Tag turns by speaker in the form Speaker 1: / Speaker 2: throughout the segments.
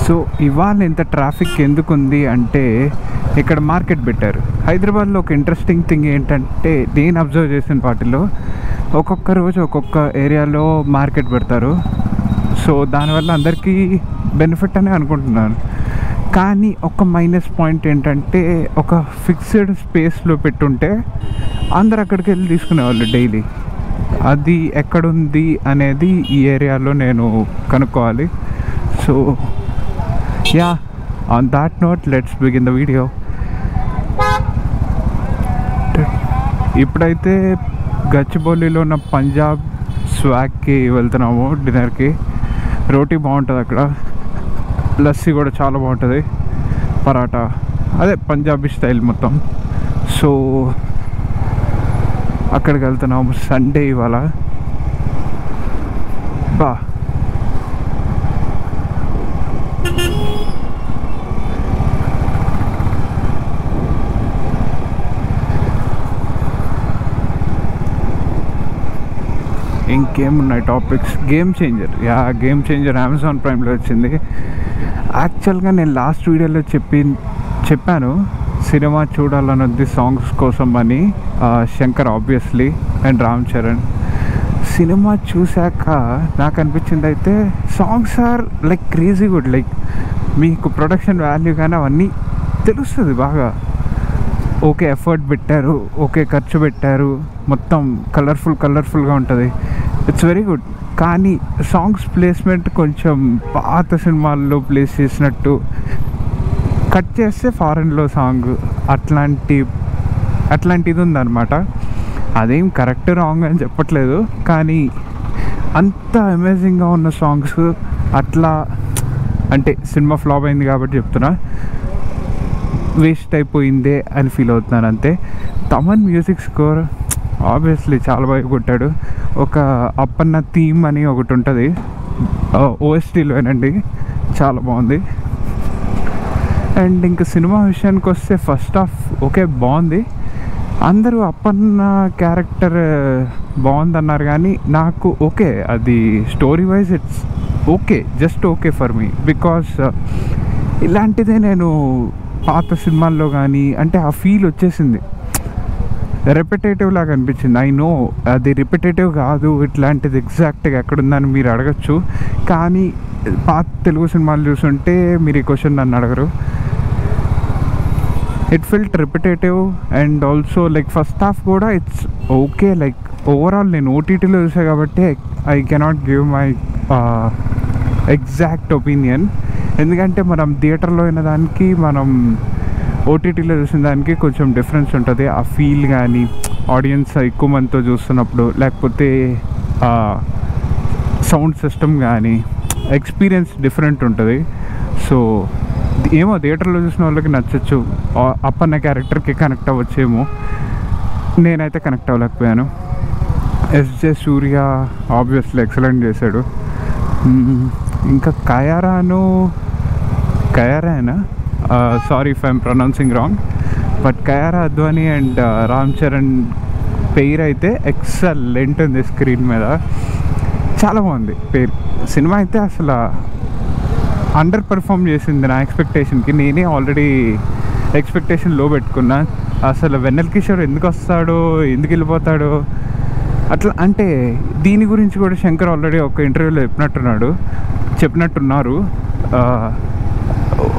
Speaker 1: So ఇవాళ ఇంత traffic ఎందుకుంది అంటే ఇక్కడ మార్కెట్ పెట్టారు. హైదరాబాద్లో ఒక ఇంట్రెస్టింగ్ థింగ్ ఏంటంటే నేను అబ్జర్వ్ చేసిన వాటిలో ఒక్కొక్క రోజు ఒక్కొక్క ఏరియాలో మార్కెట్ పెడతారు. సో దానివల్ల అందరికీ బెనిఫిట్ అని అనుకుంటున్నాను. కానీ ఒక మైనస్ పాయింట్ ఏంటంటే ఒక ఫిక్స్డ్ స్పేస్లో పెట్టుంటే అందరు అక్కడికి వెళ్ళి తీసుకునేవాళ్ళు డైలీ. అది ఎక్కడుంది అనేది ఈ ఏరియాలో నేను కనుక్కోవాలి. So yeah, on that note let's begin the video. ఇప్పుడైతే గచ్చిబౌలిలో ఉన్న పంజాబ్ స్వాగ్కి వెళ్తున్నాము డిన్నర్కి. రోటీ బాగుంటుంది అక్కడ, లస్సీ కూడా చాలా బాగుంటుంది, పరాటా అదే పంజాబీ స్టైల్ మొత్తం. సో అక్కడికి వెళ్తున్నాము. సండే ఇవాళ. బా ఇంకేమున్నాయి topics? Game changer. Yeah, game changer Amazon ప్రైమ్లో వచ్చింది. యాక్చువల్గా నేను లాస్ట్ వీడియోలో చెప్పాను సినిమా చూడాలన్నది సాంగ్స్ కోసం అని. Shankar obviously and Ram Charan. సినిమా చూశాక నాకు అనిపించింది అయితే songs are like crazy good. Like మీకు ప్రొడక్షన్ వాల్యూ కానీ అవన్నీ తెలుస్తుంది బాగా. ఓకే, ఎఫర్ట్ పెట్టారు, ఓకే ఖర్చు పెట్టారు, మొత్తం కలర్ఫుల్గా ఉంటుంది. It's very good. కానీ సాంగ్స్ ప్లేస్మెంట్ కొంచెం పాత సినిమాల్లో ప్లేస్ చేసినట్టు కట్ చేస్తే ఫారెన్లో సాంగ్ అట్లాంటిది ఉందన్నమాట. అదేం కరెక్ట్ రాంగ్ అని చెప్పట్లేదు, కానీ అంత అమేజింగ్గా ఉన్న సాంగ్స్ అట్లా అంటే సినిమా ఫ్లాప్ అయింది కాబట్టి చెప్తున్నా, వేస్ట్ అయిపోయిందే అని ఫీల్ అవుతున్నాను అంతే. తమన్ మ్యూజిక్ స్కోర్ ఆబ్వియస్లీ చాలా బాగా కొట్టాడు. ఒక అప్పన్న థీమ్ అని ఒకటి ఉంటుంది ఓఎస్టీలోనండి, చాలా బాగుంది. అండ్ ఇంకా సినిమా విషయానికి వస్తే ఫస్ట్ హాఫ్ ఓకే బాగుంది. అందరూ అప్పన్న క్యారెక్టర్ బాగుందన్నారు, కానీ నాకు ఓకే అది story wise it's okay, just okay for me. Because ఇలాంటిదే నేను పాత సినిమాల్లో కానీ అంటే ఆ ఫీల్ వచ్చేసింది. రెపిటేటివ్ లాగా అనిపించింది. ఐ నో అది రిపిటేటివ్ కాదు, ఇట్లాంటిది ఎగ్జాక్ట్గా ఎక్కడుందని మీరు అడగచ్చు. కానీ పాత తెలుగు సినిమాలు చూస్తుంటే మీరు ఈ క్వశ్చన్ నన్ను అడగరు. It felt repetitive and also like first half కూడా ఇట్స్ ఓకే. లైక్ ఓవరాల్ నేను ఓటీటీలో చూసాను కాబట్టి I cannot give my exact opinion. ఎందుకంటే మనం థియేటర్లో అయిన దానికి మనం ఓటీటీలో చూసిన దానికి కొంచెం డిఫరెన్స్ ఉంటుంది. ఆ ఫీల్ కానీ ఆడియన్స్ ఎక్కువ మందితో చూస్తున్నప్పుడు, లేకపోతే సౌండ్ సిస్టమ్ కానీ ఎక్స్పీరియన్స్ డిఫరెంట్ ఉంటుంది. సో ఏమో థియేటర్లో చూసిన వాళ్ళకి నచ్చచ్చు, అప్పన్న క్యారెక్టర్కి కనెక్ట్ అవ్వచ్చేమో. నేనైతే కనెక్ట్ అవ్వలేకపోయాను. ఎస్జే సూర్య ఆబ్వియస్లీ ఎక్సలెంట్ చేశాడు. ఇంకా కయారానా sorry if I'm pronouncing wrong, but Kiara Advani and Ram Charan పేరు అయితే ఎక్సలెంట్ ఉంది స్క్రీన్ మీద, చాలా బాగుంది పేరు. సినిమా అయితే అసలు అండర్ పర్ఫామ్ చేసింది నా ఎక్స్పెక్టేషన్కి. నేనే ఆల్రెడీ ఎక్స్పెక్టేషన్ లో పెట్టుకున్నా. అసలు వెన్నెల కిషోర్ ఎందుకు వస్తాడో, ఎందుకు వెళ్ళిపోతాడో అట్లా. అంటే దీని గురించి కూడా శంకర్ ఆల్రెడీ ఒక ఇంటర్వ్యూలో చెప్పినట్టున్నారు.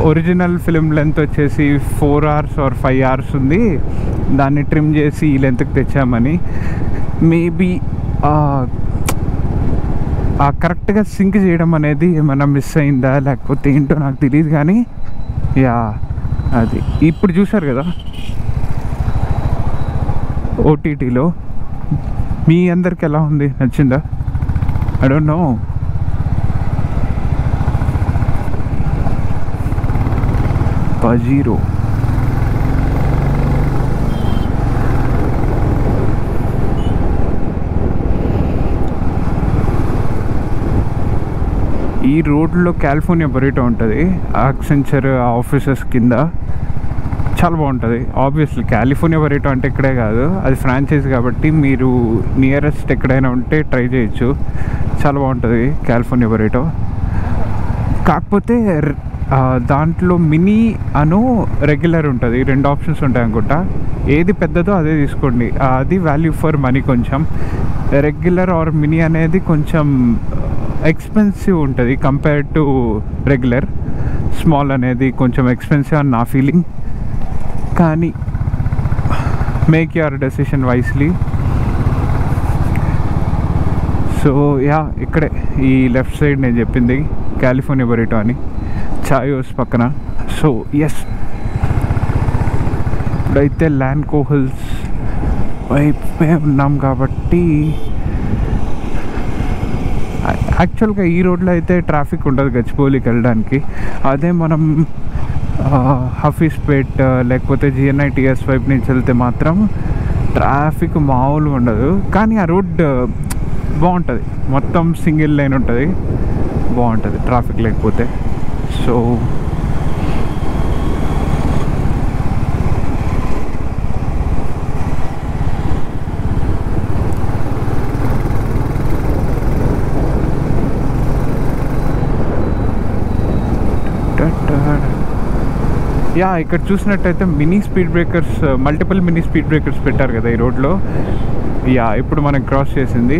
Speaker 1: ఒరిజినల్ ఫిలిం లెంత్ వచ్చేసి 4 hours or 5 hours ఉంది, దాన్ని ట్రిమ్ చేసి ఈ లెంత్కి తెచ్చామని. మేబీ కరెక్ట్గా సింక్ చేయడం అనేది ఏమైనా మిస్ అయిందా లేకపోతే ఏంటో నాకు తెలియదు, కానీ యా అది ఇప్పుడు చూసారు కదా ఓటీటీలో. మీ అందరికి ఎలా ఉంది, నచ్చిందా? I don't know. పజీరో ఈ రోడ్లో కాలిఫోర్నియా బొరిటో ఉంటుంది, యాక్సెంచర్ ఆఫీసెస్ కింద. చాలా బాగుంటుంది. ఆబ్వియస్లీ కాలిఫోర్నియా బొరిటో అంటే ఇక్కడే కాదు, అది ఫ్రాంచైజ్ కాబట్టి మీరు నియరెస్ట్ ఎక్కడైనా ఉంటే ట్రై చేయొచ్చు. చాలా బాగుంటుంది కాలిఫోర్నియా బొరిటో. కాకపోతే దాంట్లో మినీ అను రెగ్యులర్ ఉంటుంది, 2 ఆప్షన్స్ ఉంటాయి అనుకుంటా. ఏది పెద్దదో అదే తీసుకోండి, అది వాల్యూ ఫర్ మనీ. కొంచెం రెగ్యులర్ ఆర్ మినీ అనేది కొంచెం ఎక్స్పెన్సివ్ ఉంటుంది కంపేర్డ్ టు రెగ్యులర్. స్మాల్ అనేది కొంచెం ఎక్స్పెన్సివ్ అని నా ఫీలింగ్, కానీ make your decision wisely. So yeah, ఇక్కడే ఈ లెఫ్ట్ సైడ్ నేను చెప్పింది కాలిఫోర్నియా బొరిటో అని, చాయోస్ పక్కన. సో ఎస్, ఇప్పుడైతే ల్యాండ్ హిల్స్ వైపే ఉన్నాం కాబట్టి యాక్చువల్గా ఈ రోడ్లో అయితే ట్రాఫిక్ ఉండదు గచ్చిబౌలికి వెళ్ళడానికి. అదే మనం హఫీస్పేట్ లేకపోతే జిఎన్ఐటిఎస్ వైపు నుంచి వెళ్తే మాత్రం ట్రాఫిక్ మామూలుగా ఉండదు. కానీ ఆ రోడ్ బాగుంటుంది, మొత్తం సింగిల్ లైన్ ఉంటుంది, బాగుంటుంది ట్రాఫిక్ లేకపోతే. సో యా, ఇక్కడ చూసినట్టయితే mini speed breakers, multiple mini speed breakers పెట్టారు కదా ఈ రోడ్లో. యా, ఇప్పుడు మనం క్రాస్ చేసింది.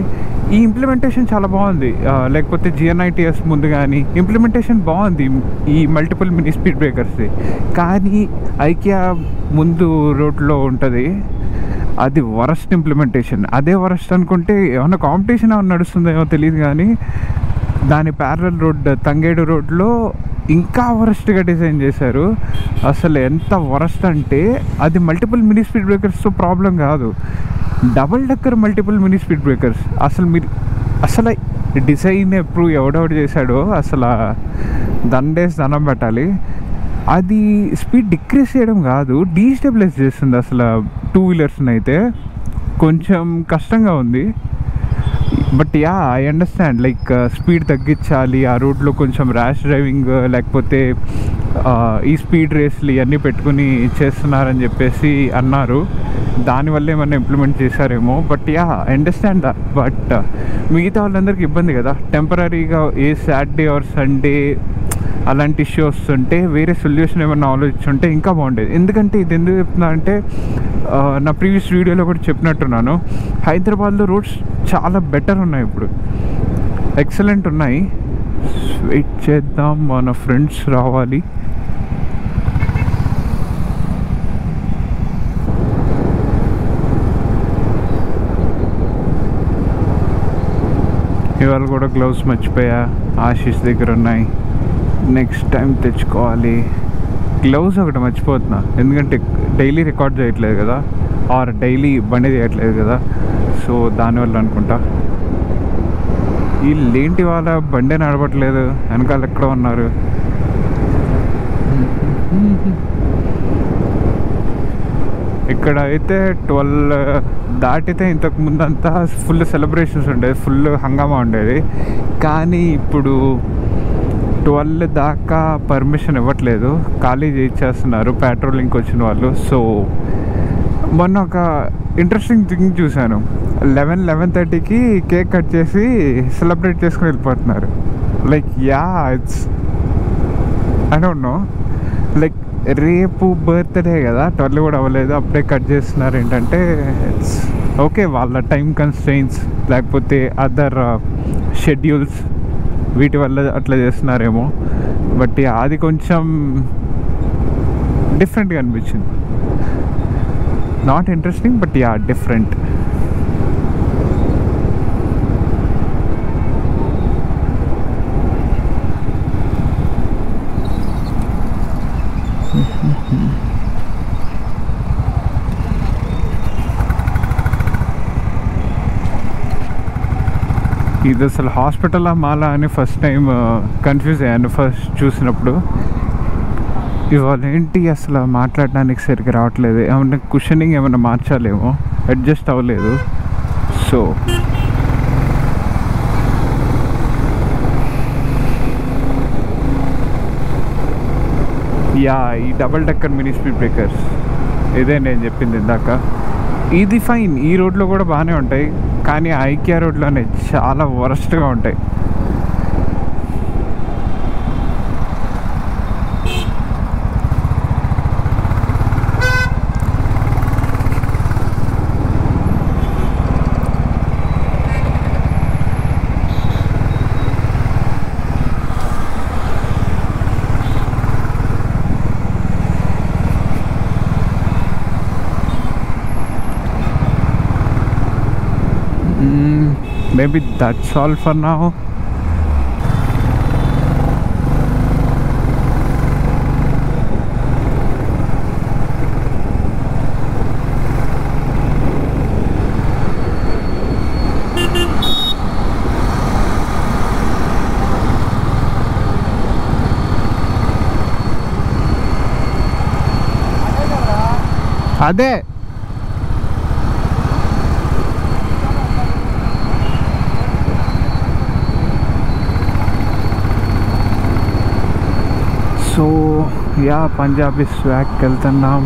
Speaker 1: ఈ ఇంప్లిమెంటేషన్ చాలా బాగుంది. లేకపోతే జిఎన్ఐటిఎస్ ముందు కానీ ఇంప్లిమెంటేషన్ బాగుంది ఈ మల్టిపుల్ మినీ స్పీడ్ బ్రేకర్స్ది. కానీ ఐకియా ముందు రోడ్లో ఉంటుంది, అది వరస్ట్ ఇంప్లిమెంటేషన్. అదే వరస్ట్ అనుకుంటే ఏమన్నా కాంపిటీషన్ ఏమన్నా నడుస్తుందేమో తెలియదు, కానీ దాని ప్యారలల్ రోడ్ తంగేడు రోడ్లో ఇంకా వరస్ట్గా డిజైన్ చేశారు. అసలు ఎంత వరస్ట్ అంటే అది మల్టిపుల్ మినీ స్పీడ్ బ్రేకర్స్తో ప్రాబ్లం కాదు, double decker multiple mini speed breakers. అసలు డిజైన్ ఎప్పుడు ఎవడెవడు చేశాడో అసలు దండేసి దండం పెట్టాలి. అది స్పీడ్ డిక్రీజ్ చేయడం కాదు, డీస్టెబిలైజ్ చేస్తుంది అసలు. 2 వీలర్స్ని అయితే కొంచెం కష్టంగా ఉంది. But yeah, I understand, like speed తగ్గించాలి ఆ రోడ్లో, కొంచెం ర్యాష్ డ్రైవింగ్ లేకపోతే ఈ స్పీడ్ రేస్లు ఇవన్నీ పెట్టుకుని చేస్తున్నారని చెప్పేసి అన్నారు. దానివల్ల ఏమన్నా ఇంప్లిమెంట్ చేశారేమో. But yeah, I understand that. But మిగతా వాళ్ళందరికీ ఇబ్బంది కదా, టెంపరీగా ఏ సాటర్డే ఆర్ సండే అలాంటి ఇష్యూ వస్తుంటే వేరే సొల్యూషన్ ఏమన్నా ఆలోచించుంటే ఇంకా బాగుండేది. ఎందుకంటే ఇది ఎందుకు చెప్తున్నా అంటే, నా ప్రీవియస్ వీడియోలో కూడా చెప్పినట్టున్నాను, హైదరాబాద్లో రోడ్స్ చాలా బెటర్ ఉన్నాయి ఇప్పుడు, ఎక్సలెంట్ ఉన్నాయి. వెయిట్ చేద్దాం, మన ఫ్రెండ్స్ రావాలి. ఇవాళ కూడా గ్లౌస్ మర్చిపోయా, ఆశీష్ దగ్గర ఉన్నాయి, నెక్స్ట్ టైం తెచ్చుకోవాలి. గ్లౌస్ ఒకటి మర్చిపోతున్నా, ఎందుకంటే డైలీ రికార్డ్ చేయట్లేదు కదా, ఆర్ డైలీ బండి చేయట్లేదు కదా, సో దానివల్ల అనుకుంటా. వీళ్ళేంటి వాళ్ళ బండి నడపట్లేదు, వెనకాల ఎక్కడ ఉన్నారు. ఇక్కడ అయితే 12 దాటితే ఇంతకు ముందంతా ఫుల్ సెలబ్రేషన్స్ ఉండేది, ఫుల్ హంగామా ఉండేది. కానీ ఇప్పుడు 12 దాకా పర్మిషన్ ఇవ్వట్లేదు, ఖాళీ చేయించేస్తున్నారు పెట్రోలింగ్కి వచ్చిన వాళ్ళు. సో మొన్న ఒక ఇంట్రెస్టింగ్ థింగ్ చూశాను, 11:30కి కేక్ కట్ చేసి సెలబ్రేట్ చేసుకుని వెళ్ళిపోతున్నారు. Like yeah, it's I don't know, like రేపు బర్త్డే కదా, 12 కూడా అవ్వలేదు, అప్పుడే కట్ చేస్తున్నారు. ఏంటంటే ఇట్స్ ఓకే, వాళ్ళ టైం కన్స్ట్రెయిన్స్ లేకపోతే అదర్ షెడ్యూల్స్ వీటి వల్ల అట్లా చేస్తున్నారేమో. బట్ అది కొంచెం డిఫరెంట్గా అనిపించింది. Not interesting, but yeah different. ఇది అసలు హాస్పిటల్ మాలా అని ఫస్ట్ టైం కన్ఫ్యూజ్ అయ్యాను ఫస్ట్ చూసినప్పుడు. ఇవాళ ఏంటి అసలు మాట్లాడడానికి సరిగ్గా రావట్లేదు, ఏమన్నా కుషనింగ్ ఏమైనా మార్చాలేమో, అడ్జస్ట్ అవ్వలేదు. సో యా, ఈ double decker mini speed breakers ఇదే నేను చెప్పింది ఇందాక. ఇది ఫైన్, ఈ రోడ్లో కూడా బాగానే ఉంటాయి, కానీ ఐకియా రోడ్లోనే చాలా వరస్ట్గా ఉంటాయి. Maybe that's all for now. అదే సో యా పంజాబీ స్వాగ్కి వెళ్తున్నాం.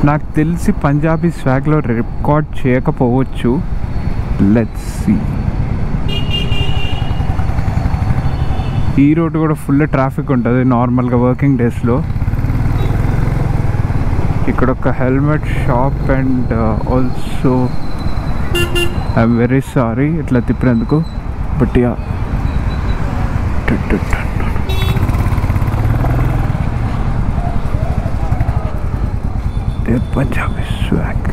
Speaker 1: నాకు తెలిసి పంజాబీ స్వాగ్లో రికార్డ్ చేయకపోవచ్చు. Let's see. ఈ రోడ్ కూడా ఫుల్ ట్రాఫిక్ ఉంటుంది నార్మల్గా వర్కింగ్ డేస్లో. ఇక్కడ ఒక helmet shop and also I'm very sorry ఇట్లా తిప్పినందుకు. But yeah Punjabi swag.